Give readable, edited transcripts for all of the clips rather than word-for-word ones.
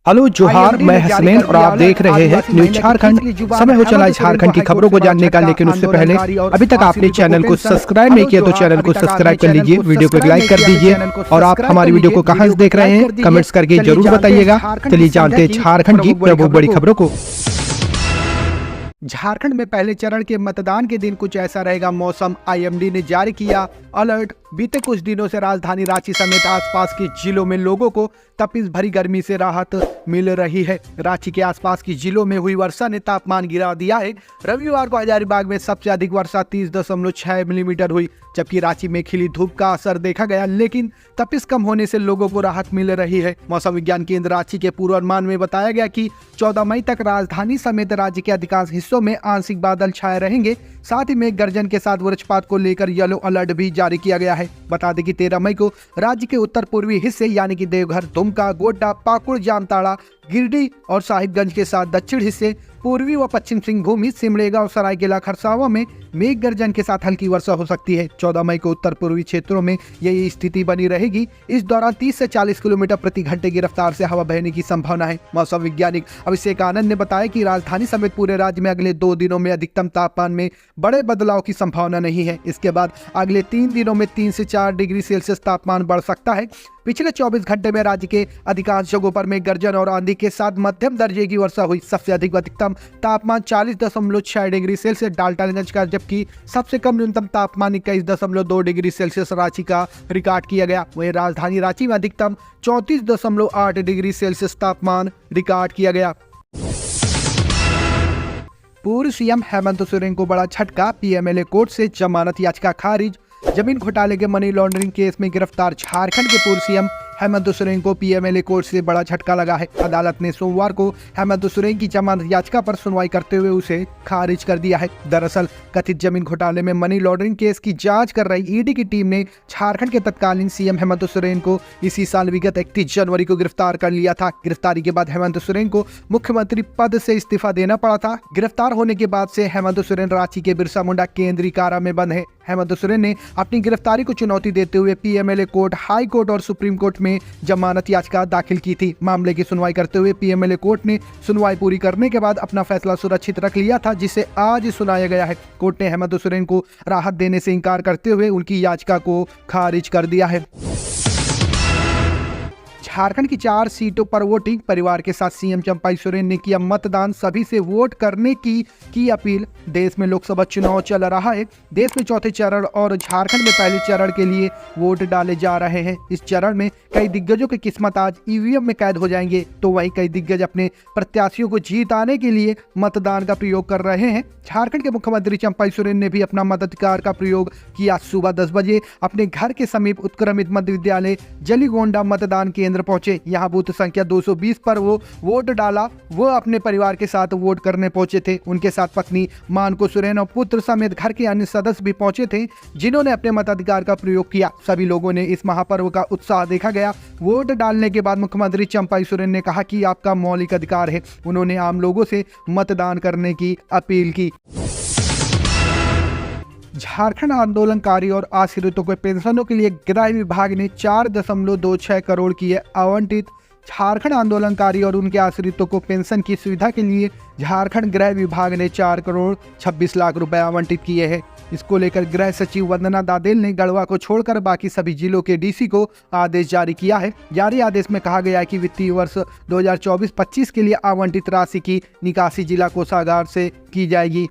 Hello जोहार, मैं हसनैन और आप देख रहे हैं न्यूज झारखंड। समय हो चला झारखंड की खबरों को जानने का, लेकिन उससे पहले अभी तक आपने चैनल को सब्सक्राइब नहीं किया तो चैनल को सब्सक्राइब कर लीजिए, वीडियो को एक लाइक कर दीजिए और आप हमारी वीडियो को कहां से देख रहे हैं कमेंट्स करके जरूर बताइएगा। चलिए जानते हैं झारखंड की प्रमुख बड़ी खबरों को। झारखंड में पहले चरण के मतदान के दिन कुछ ऐसा रहेगा मौसम। आईएमडी ने जारी किया अलर्ट। बीते कुछ दिनों से राजधानी रांची समेत आसपास के जिलों में लोगों को तपिश भरी गर्मी से राहत मिल रही है। रांची के आसपास की जिलों में हुई वर्षा ने तापमान गिरा दिया है। रविवार को हजारीबाग में सबसे अधिक वर्षा 30.6 मिलीमीटर हुई, जबकि रांची में खिली धूप का असर देखा गया, लेकिन तपिश कम होने से लोगों को राहत मिल रही है। मौसम विज्ञान केंद्र रांची के पूर्वानुमान में बताया गया कि 14 मई तक राजधानी समेत राज्य के अधिकांश हिस्सों में आंशिक बादल छाए रहेंगे। साथ ही में गर्जन के साथ वज्रपात को लेकर येलो अलर्ट भी जारी किया गया है। बता दें कि 13 मई को राज्य के उत्तर पूर्वी हिस्से यानी कि देवघर, दुमका, गोड्डा, पाकुड़, जामताड़ा, गिरिडीह और साहिबगंज के साथ दक्षिण हिस्से, पूर्वी व पश्चिम सिंहभूम, सिमडेगा और सरायकेला खरसावा में मेघ गर्जन के साथ हल्की वर्षा हो सकती है। 14 मई को उत्तर पूर्वी क्षेत्रों में यही स्थिति बनी रहेगी। इस दौरान 30 से 40 किलोमीटर प्रति घंटे की रफ्तार से हवा बहने की संभावना है। मौसम वैज्ञानिक अभिषेक आनंद ने बताया कि राजधानी समेत पूरे राज्य में अगले 2 दिनों में अधिकतम तापमान में बड़े बदलाव की संभावना नहीं है। इसके बाद अगले 3 दिनों में 3 से 4 डिग्री सेल्सियस तापमान बढ़ सकता है। पिछले 24 घंटे में राज्य के अधिकांश जगहों पर मेघ गर्जन और आंधी के साथ मध्यम दर्जे की वर्षा हुई। सबसे अधिक अधिकतम तापमान 40.6 डिग्री सेल्सियस डाल्टनगंज का, जबकि सबसे कम न्यूनतम तापमान 21.2 डिग्री सेल्सियस रांची का रिकॉर्ड किया गया। वहीं राजधानी रांची में अधिकतम 34.8 डिग्री सेल्सियस तापमान रिकॉर्ड किया गया। पूर्व सीएम हेमंत सोरेन को बड़ा झटका, पीएमएलए कोर्ट से जमानत याचिका खारिज। जमीन घोटाले के मनी लॉन्ड्रिंग केस में गिरफ्तार झारखंड के पूर्व सीएम हेमंत सोरेन को पीएमएलए कोर्ट से बड़ा झटका लगा है। अदालत ने सोमवार को हेमंत सोरेन की जमानत याचिका पर सुनवाई करते हुए उसे खारिज कर दिया है। दरअसल कथित जमीन घोटाले में मनी लॉन्ड्रिंग केस की जांच कर रही ईडी की टीम ने झारखंड के तत्कालीन सीएम हेमंत सोरेन को इसी साल विगत 31 जनवरी को गिरफ्तार कर लिया था। गिरफ्तारी के बाद हेमंत सोरेन को मुख्यमंत्री पद से इस्तीफा देना पड़ा था। गिरफ्तार होने के बाद से हेमंत सोरेन रांची के बिरसा मुंडा केंद्रीय कारा में बंद है। हेमंत सोरेन ने अपनी गिरफ्तारी को चुनौती देते हुए पीएमएलए कोर्ट, हाई कोर्ट और सुप्रीम कोर्ट में जमानत याचिका दाखिल की थी। मामले की सुनवाई करते हुए पीएमएलए कोर्ट ने सुनवाई पूरी करने के बाद अपना फैसला सुरक्षित रख लिया था, जिसे आज सुनाया गया है। कोर्ट ने हेमंत सोरेन को राहत देने से इनकार करते हुए उनकी याचिका को खारिज कर दिया है। झारखंड की 4 सीटों पर वोटिंग, परिवार के साथ सीएम चंपाई सोरेन ने किया मतदान, सभी से वोट करने की अपील। देश में लोकसभा चुनाव चल रहा है। देश में चौथे चरण और झारखंड में पहले चरण के लिए वोट डाले जा रहे हैं। इस चरण में कई दिग्गजों की किस्मत आज ईवीएम में कैद हो जाएंगे, तो वहीं कई दिग्गज अपने प्रत्याशियों को जीताने के लिए मतदान का प्रयोग कर रहे हैं। झारखंड के मुख्यमंत्री चंपाई सोरेन ने भी अपना मताधिकार का प्रयोग किया। सुबह 10 बजे अपने घर के समीप उत्क्रमित मध्य विद्यालय जलीगोंडा मतदान केंद्र पहुंचे। यहां बूथ संख्या 220 पर वो वोट डाला। वो अपने परिवार के साथ वोट करने पहुंचे थे। उनके साथ पत्नी मानको सोरेन और पुत्र समेत घर के अन्य सदस्य भी पहुंचे थे, जिन्होंने अपने मताधिकार का प्रयोग किया। सभी लोगों ने इस महापर्व का उत्साह देखा गया। वोट डालने के बाद मुख्यमंत्री चंपाई सोरेन ने कहा कि आपका मौलिक अधिकार है। उन्होंने आम लोगों से मतदान करने की अपील की। झारखंड आंदोलनकारी और आश्रितों को पेंशनों के लिए गृह विभाग ने 4.26 करोड़ किए आवंटित। झारखंड आंदोलनकारी और उनके आश्रितों को पेंशन की सुविधा के लिए झारखंड गृह विभाग ने 4 करोड़ 26 लाख रुपए आवंटित किए हैं। इसको लेकर गृह सचिव वंदना दादेल ने गढ़वा को छोड़कर बाकी सभी जिलों के डीसी को आदेश जारी किया है। जारी आदेश में कहा गया है कि वित्तीय वर्ष 2024-25 के लिए आवंटित राशि की निकासी जिला कोषागार से की जाएगी।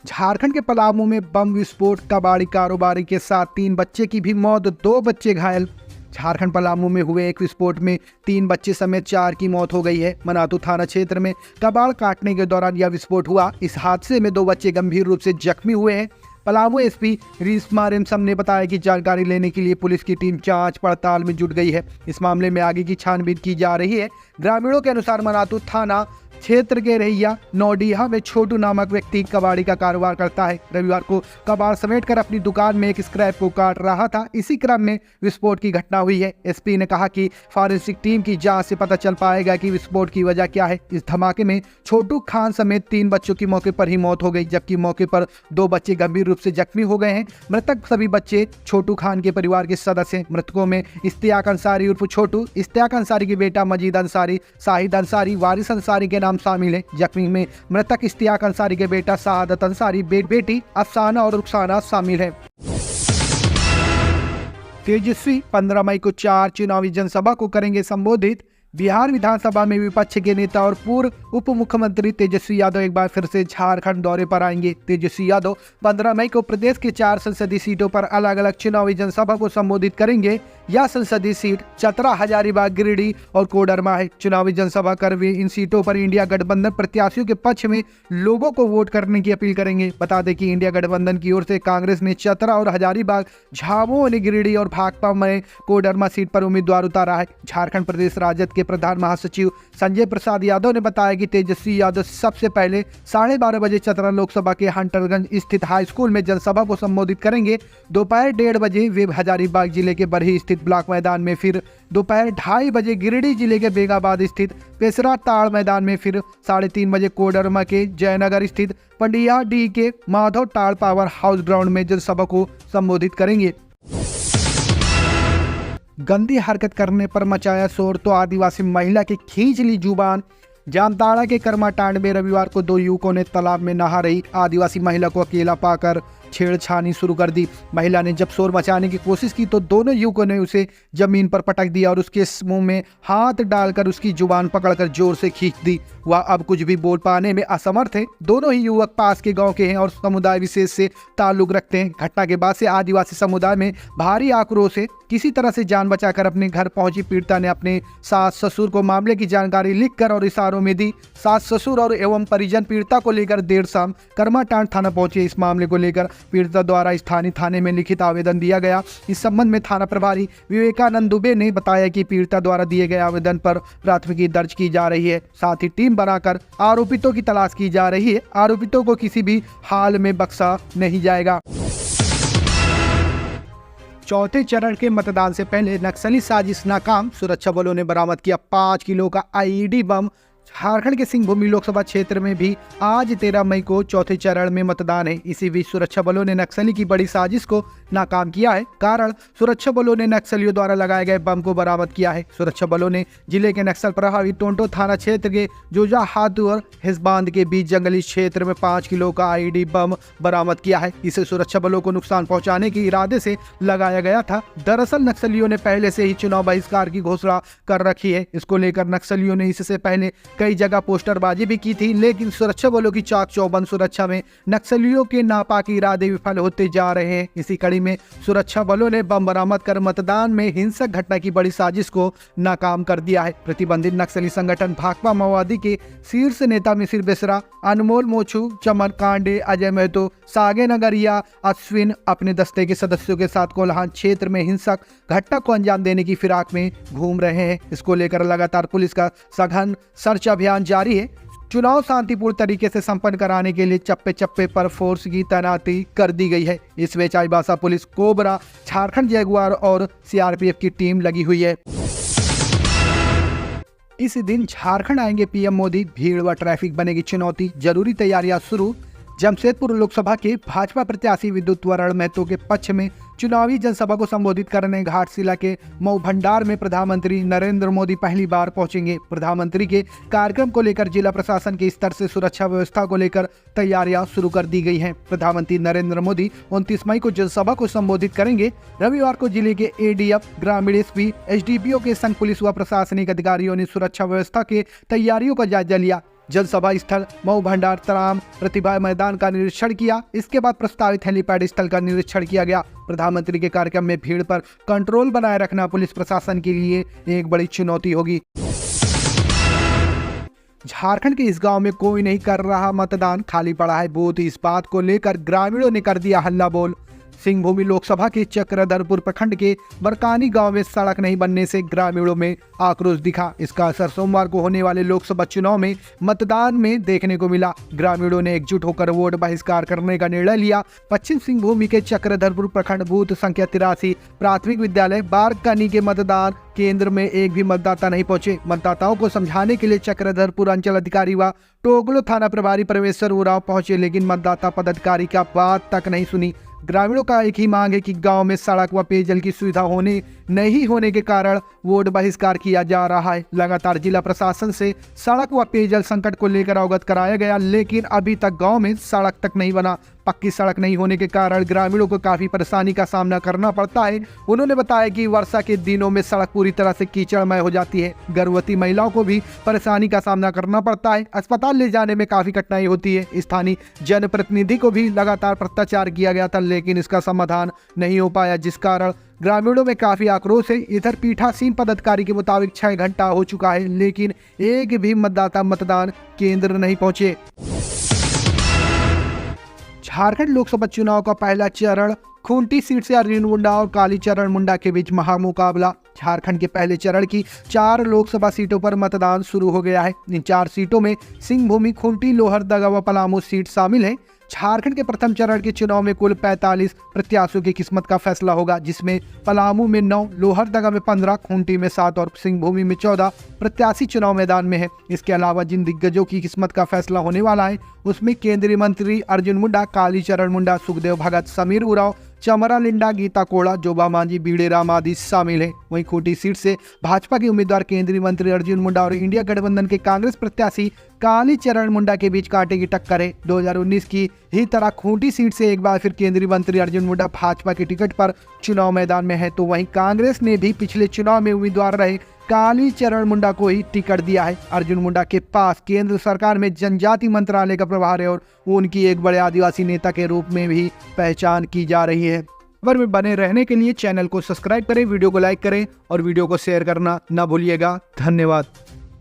झारखंड के पलामू में बम विस्फोट, कबाड़ी कारोबारी के साथ 3 बच्चे की भी मौत, 2 बच्चे घायल। झारखंड पलामू में हुए एक विस्फोट में 3 बच्चे समेत 4 की मौत हो गई है। मनातू थाना क्षेत्र में कबाड़ काटने के दौरान यह विस्फोट हुआ। इस हादसे में 2 बच्चे गंभीर रूप से जख्मी हुए हैं। पलामू एसपी रिस्मा रेमसम ने बताया कि जानकारी लेने के लिए पुलिस की टीम जांच पड़ताल में जुट गई है। इस मामले में आगे की छानबीन की जा रही है। ग्रामीणों के अनुसार मनातू थाना क्षेत्र के रैया नौडीहा में छोटू नामक व्यक्ति कबाड़ी का कारोबार करता है। रविवार को कबाड़ समेटकर अपनी दुकान में एक स्क्रैप को काट रहा था। इसी क्रम में विस्फोट की घटना हुई है। एसपी ने कहा कि फॉरेंसिक टीम की जांच से पता चल पाएगा कि विस्फोट की वजह क्या है। इस धमाके में छोटू खान समेत 3 बच्चों की मौके पर ही मौत हो गई, जबकि मौके पर 2 बच्चे गंभीर रूप से जख्मी हो गए हैं। मृतक सभी बच्चे छोटू खान के परिवार के सदस्य हैं। मृतकों में इश्तियाक अंसारी उर्फ छोटू, इश्तियाक अंसारी के बेटा मजीद अंसारी, शाहिद अंसारी, वारिस अंसारी के नाम शामिल है। जख्मी में मृतक इश्तियाक अंसारी के बेटा शहादत अंसारी, बेटी अफसाना और रुखसाना शामिल है। तेजस्वी 15 मई को 4 चुनावी जनसभा को करेंगे संबोधित। बिहार विधानसभा में विपक्ष के नेता और पूर्व उप मुख्यमंत्री तेजस्वी यादव एक बार फिर से झारखंड दौरे पर आएंगे। तेजस्वी यादव 15 मई को प्रदेश के 4 संसदीय सीटों पर अलग अलग चुनावी जनसभा को संबोधित करेंगे। यह संसदीय सीट चतरा, हजारीबाग, गिरिडीह और कोडरमा है। चुनावी जनसभा कर वे इन सीटों पर इंडिया गठबंधन प्रत्याशियों के पक्ष में लोगों को वोट करने की अपील करेंगे। बता दें कि इंडिया गठबंधन की ओर से कांग्रेस ने चतरा और हजारीबाग, झामुमो ने गिरिडीह और भाकपा में कोडरमा सीट पर उम्मीदवार उतारा है। झारखंड प्रदेश राजद के प्रधान महासचिव संजय प्रसाद यादव ने बताया कि तेजस्वी यादव सबसे पहले 12:30 बजे चतरा लोकसभा के हंटरगंज स्थित हाई स्कूल में जनसभा को संबोधित करेंगे। दोपहर 1:30 बजे वे हजारीबाग जिले के बरही स्थित ब्लॉक मैदान में, फिर दोपहर 2:30 बजे गिरिडीह जिले के बेगाबाद स्थित पेसरा ताड़ मैदान में, फिर 3:30 बजे कोडरमा के जयनगर स्थित पंडिया डी के माधव टाड़ पावर हाउस ग्राउंड में जनसभा को संबोधित करेंगे। गंदी हरकत करने पर मचाया शोर तो आदिवासी महिला की खींच ली जुबान। जामताड़ा के कर्माटांड में रविवार को 2 युवकों ने तालाब में नहा रही आदिवासी महिला को अकेला पाकर छेड़छानी शुरू कर दी। महिला ने जब शोर मचाने की कोशिश की तो दोनों युवकों ने उसे जमीन पर पटक दिया और उसके मुंह में हाथ डालकर उसकी जुबान पकड़कर जोर से खींच दी। वह अब कुछ भी बोल पाने में असमर्थ है। दोनों ही युवक पास के गांव के हैं और समुदाय विशेष से ताल्लुक रखते हैं। घटना के बाद से आदिवासी समुदाय में भारी आक्रोश है। किसी तरह से जान बचाकर अपने घर पहुंची पीड़िता ने अपने सास ससुर को मामले की जानकारी लिखकर और इशारों में दी। सास ससुर और एवं परिजन पीड़िता को लेकर देर शाम कर्माटांड थाना पहुंचे। इस मामले को लेकर पीड़िता द्वारा स्थानीय थाने में लिखित आवेदन दिया गया। इस संबंध में थाना प्रभारी विवेकानंद दुबे ने बताया कि पीड़िता द्वारा दिए गए आवेदन पर प्राथमिकी दर्ज की जा रही है। साथ ही टीम बनाकर आरोपितों की तलाश की जा रही है। आरोपितों को किसी भी हाल में बख्शा नहीं जाएगा। चौथे चरण के मतदान से पहले नक्सली साजिश नाकाम, सुरक्षा बलों ने बरामद किया 5 किलो का आईईडी बम। झारखंड के सिंहभूमि लोकसभा क्षेत्र में भी आज 13 मई को चौथे चरण में मतदान है। इसी बीच सुरक्षा बलों ने नक्सली की बड़ी साजिश को नाकाम किया है। कारण सुरक्षा बलों ने नक्सलियों द्वारा लगाए गए बम को बरामद किया है। सुरक्षा बलों ने जिले के नक्सल प्रभावित टोंटो थाना क्षेत्र के जोजा हाथू और हिसबांध के बीच जंगली क्षेत्र में 5 किलो का आईईडी बम बरामद किया है। इसे सुरक्षा बलों को नुकसान पहुंचाने के इरादे से लगाया गया था। दरअसल नक्सलियों ने पहले से ही चुनाव बहिष्कार की घोषणा कर रखी है। इसको लेकर नक्सलियों ने इससे पहले कई जगह पोस्टरबाजी भी की थी, लेकिन सुरक्षा बलों की चाक चौबंद सुरक्षा में नक्सलियों के नापाक इरादे विफल होते जा रहे हैं। इसी कड़ी में सुरक्षा बलों ने बम बरामद कर मतदान में हिंसक घटना की बड़ी साजिश को नाकाम कर दिया है। प्रतिबंधित नक्सली संगठन भाकपा माओवादी के शीर्ष नेता मिसिर बेसरा, अनमोल मोचू, चमन कांडे, अजय महतो, सागे नगरिया, अश्विन अपने दस्ते के सदस्यों के साथ कोल्हान क्षेत्र में हिंसक घटना को अंजाम देने की फिराक में घूम रहे हैं। इसको लेकर लगातार पुलिस का सघन सर्च अभियान जारी है। चुनाव शांतिपूर्ण तरीके से संपन्न कराने के लिए चप्पे चप्पे पर फोर्स की तैनाती कर दी गई है। इसमें Chaibasa police, cobra, Jharkhand Jaguar और सीआरपीएफ की टीम लगी हुई है। इस दिन झारखंड आएंगे पीएम मोदी, भीड़ व ट्रैफिक बनेगी चुनौती, जरूरी तैयारियां शुरू। जमशेदपुर लोकसभा के भाजपा प्रत्याशी विद्युत वरण महतो के पक्ष में चुनावी जनसभा को संबोधित करने घाटशिला के मऊ भंडार में प्रधानमंत्री नरेंद्र मोदी पहली बार पहुंचेंगे। प्रधानमंत्री के कार्यक्रम को लेकर जिला प्रशासन के स्तर से सुरक्षा व्यवस्था को लेकर तैयारियां शुरू कर दी गई हैं। प्रधानमंत्री नरेंद्र मोदी 29 मई को जनसभा को संबोधित करेंगे। रविवार को जिले के एडीएफ, ग्रामीण एसपी, एसडीपीओ के संग पुलिस व प्रशासनिक अधिकारियों ने सुरक्षा व्यवस्था के तैयारियों का जायजा लिया। जनसभा स्थल मऊ भंडार तराम प्रतिभा मैदान का निरीक्षण किया। इसके बाद प्रस्तावित हेलीपैड स्थल का निरीक्षण किया गया। प्रधानमंत्री के कार्यक्रम में भीड़ पर कंट्रोल बनाए रखना पुलिस प्रशासन के लिए एक बड़ी चुनौती होगी। झारखंड के इस गांव में कोई नहीं कर रहा मतदान, खाली पड़ा है बूथ। इस बात को लेकर ग्रामीणों ने कर दिया हल्ला बोल। सिंहभूमि लोकसभा के चक्रधरपुर प्रखंड के बरकानी गांव में सड़क नहीं बनने से ग्रामीणों में आक्रोश दिखा। इसका असर सोमवार को होने वाले लोकसभा चुनाव में मतदान में देखने को मिला। ग्रामीणों ने एकजुट होकर वोट बहिष्कार करने का निर्णय लिया। पश्चिम सिंहभूमि के चक्रधरपुर प्रखंड बूथ संख्या 83 प्राथमिक विद्यालय बारकानी के मतदान केंद्र में एक भी मतदाता नहीं पहुंचे। मतदाताओं को समझाने के लिए चक्रधरपुर अंचल अधिकारी व टोगलो थाना प्रभारी परमेश्वर उरांव पहुंचे, लेकिन मतदाता पदाधिकारी का बात तक नहीं सुनी। ग्रामीणों का एक ही मांग है कि गांव में सड़क व पेयजल की सुविधा नहीं होने के कारण वोट बहिष्कार किया जा रहा है। लगातार जिला प्रशासन से सड़क व पेयजल संकट को लेकर अवगत कराया गया, लेकिन अभी तक गांव में सड़क तक नहीं बना। पक्की सड़क नहीं होने के कारण ग्रामीणों को काफी परेशानी का सामना करना पड़ता है। उन्होंने बताया कि वर्षा के दिनों में सड़क पूरी तरह से कीचड़मय हो जाती है। गर्भवती महिलाओं को भी परेशानी का सामना करना पड़ता है। अस्पताल ले जाने में काफी कठिनाई होती है। स्थानीय जनप्रतिनिधि को भी लगातार पत्राचार किया गया था, लेकिन इसका समाधान नहीं हो पाया, जिस कारण ग्रामीणों में काफी आक्रोश है। इधर पीठासीन पदाधिकारी के मुताबिक 6 घंटा हो चुका है, लेकिन एक भी मतदाता मतदान केंद्र नहीं पहुंचे। झारखंड लोकसभा चुनाव का पहला चरण खूंटी सीट से अर्जुन मुंडा और कालीचरण मुंडा के बीच महामुकाबला। झारखंड के पहले चरण की 4 लोकसभा सीटों पर मतदान शुरू हो गया है। इन 4 सीटों में सिंहभूमि, खूंटी, लोहरदगा व पलामू सीट शामिल है। झारखंड के प्रथम चरण के चुनाव में कुल 45 प्रत्याशियों की किस्मत का फैसला होगा, जिसमें पलामू में 9, लोहरदगा में 15, खूंटी में 7 और सिंहभूमि में 14 प्रत्याशी चुनाव मैदान में है। इसके अलावा जिन दिग्गजों की किस्मत का फैसला होने वाला है उसमें केंद्रीय मंत्री अर्जुन मुंडा, कालीचरण मुंडा, सुखदेव भगत, समीर उरांव, चमरा लिंडा, गीता कोड़ा, जोबा मांझी, बीड़े राम आदि शामिल हैं। वहीं खूंटी सीट से भाजपा के उम्मीदवार केंद्रीय मंत्री अर्जुन मुंडा और इंडिया गठबंधन के कांग्रेस प्रत्याशी कालीचरण मुंडा के बीच कांटे की टक्कर है। 2019 की ही तरह खूंटी सीट से एक बार फिर केंद्रीय मंत्री अर्जुन मुंडा भाजपा के टिकट पर चुनाव मैदान में है, तो वहीं कांग्रेस ने भी पिछले चुनाव में उम्मीदवार रहे कालीचरण मुंडा को ही टिकट दिया है। अर्जुन मुंडा के पास केंद्र सरकार में जनजाति मंत्रालय का प्रभार है और उनकी एक बड़े आदिवासी नेता के रूप में भी पहचान की जा रही है। खबर में बने रहने के लिए चैनल को सब्सक्राइब करें, वीडियो को लाइक करें और वीडियो को शेयर करना ना भूलिएगा। धन्यवाद।